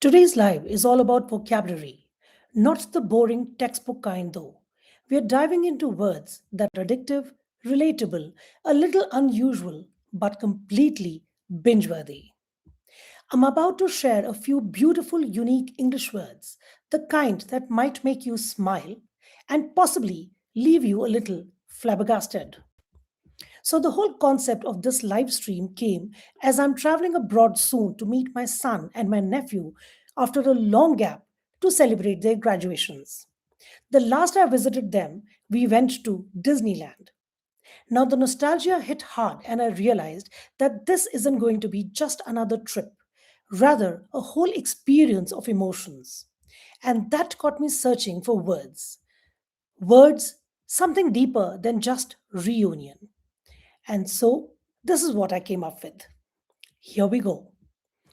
Today's live is all about vocabulary, not the boring textbook kind though. We are diving into words that are addictive, relatable, a little unusual, but completely binge worthy. I'm about to share a few beautiful, unique English words, the kind that might make you smile and possibly leave you a little flabbergasted. So, the whole concept of this live stream came as I'm traveling abroad soon to meet my son and my nephew after a long gap to celebrate their graduations. The last I visited them, we went to Disneyland. Now, the nostalgia hit hard, and I realized that this isn't going to be just another trip, rather, a whole experience of emotions. And that got me searching for words. Words, something deeper than just reunion. And so, this is what I came up with. Here we go.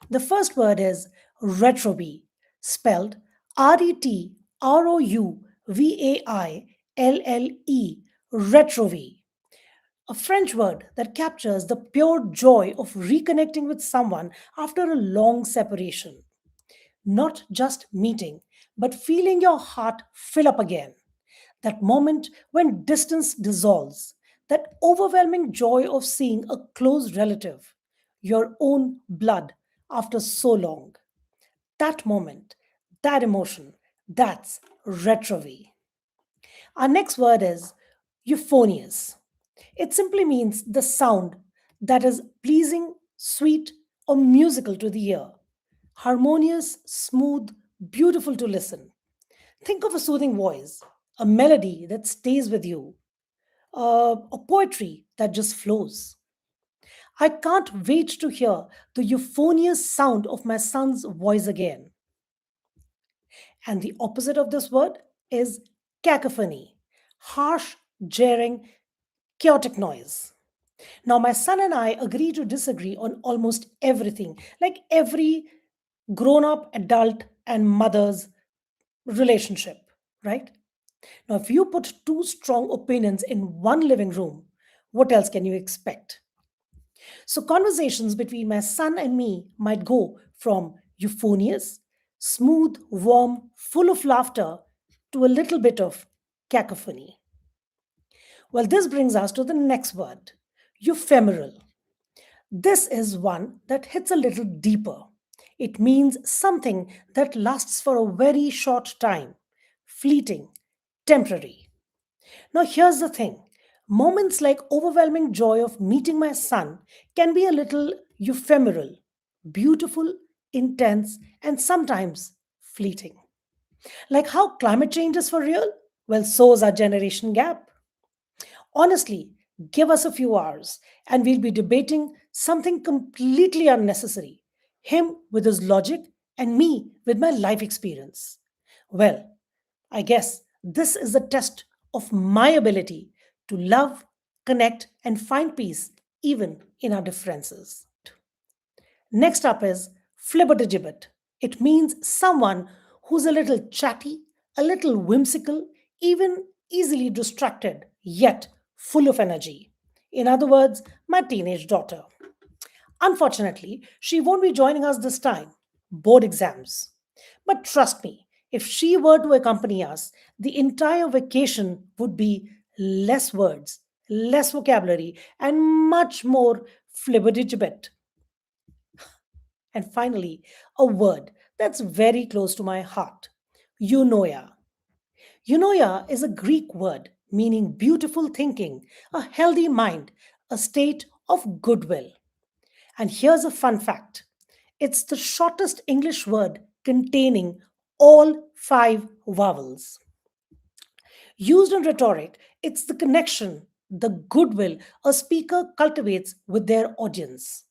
The first word is retrovie, spelled Retrouville, retrovie. A French word that captures the pure joy of reconnecting with someone after a long separation. Not just meeting, but feeling your heart fill up again. That moment when distance dissolves, that overwhelming joy of seeing a close relative, your own blood, after so long. That moment, that emotion, that's retrovie. Our next word is euphonious. It simply means the sound that is pleasing, sweet, or musical to the ear. Harmonious, smooth, beautiful to listen. Think of a soothing voice, a melody that stays with you, a poetry that just flows. I can't wait to hear the euphonious sound of my son's voice again. And the opposite of this word is cacophony, harsh, jarring, chaotic noise. Now, my son and I agree to disagree on almost everything, like every grown up adult and mother's relationship, right? Now, if you put two strong opinions in one living room, what else can you expect? So, conversations between my son and me might go from euphonious, smooth, warm, full of laughter, to a little bit of cacophony. Well, this brings us to the next word ephemeral. This is one that hits a little deeper. It means something that lasts for a very short time, fleeting, temporary. Now, here's the thing moments like overwhelming joy of meeting my son can be a little ephemeral, beautiful, intense, and sometimes fleeting. Like how climate change is for real? Well, so is our generation gap. Honestly, give us a few hours and we'll be debating something completely unnecessary. Him with his logic and me with my life experience. Well, I guess this is the test of my ability to love, connect, and find peace even in our differences. Next up is flibbertigibbet. It means someone who's a little chatty, a little whimsical, even easily distracted, yet full of energy. In other words, my teenage daughter. Unfortunately, she won't be joining us this time. Board exams. But trust me, if she were to accompany us, the entire vacation would be less words, less vocabulary, and much more flibbertigibbet. And finally, a word that's very close to my heart eunoia. Eunoia is a Greek word meaning beautiful thinking, a healthy mind, a state of goodwill. And here's a fun fact it's the shortest English word containing all five vowels. Used in rhetoric, it's the connection, the goodwill a speaker cultivates with their audience.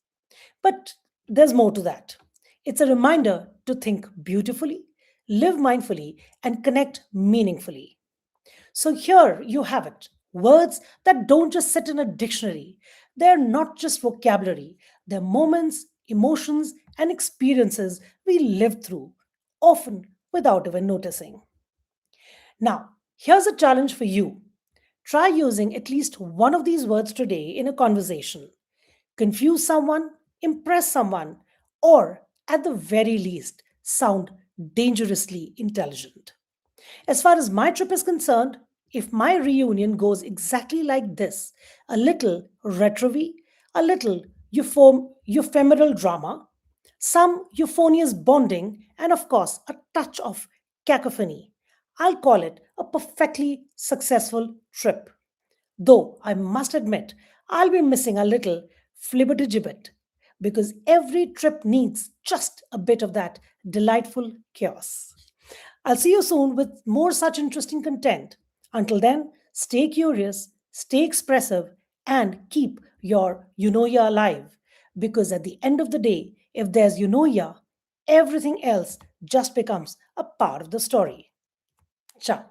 But there's more to that. It's a reminder to think beautifully, live mindfully, and connect meaningfully. So here you have it words that don't just sit in a dictionary. They're not just vocabulary, they're moments, emotions, and experiences we live through, often without even noticing. Now, here's a challenge for you. Try using at least one of these words today in a conversation. Confuse someone, impress someone, or at the very least, sound dangerously intelligent. As far as my trip is concerned, if my reunion goes exactly like this, a little retro, a little ephemeral drama, some euphonious bonding, and of course, a touch of cacophony, I'll call it a perfectly successful trip. Though I must admit, I'll be missing a little flibbertigibbet because every trip needs just a bit of that delightful chaos. I'll see you soon with more such interesting content. Until then, stay curious, stay expressive, and keep your eunoia alive. Because at the end of the day, if there's eunoia, everything else just becomes a part of the story. Ciao.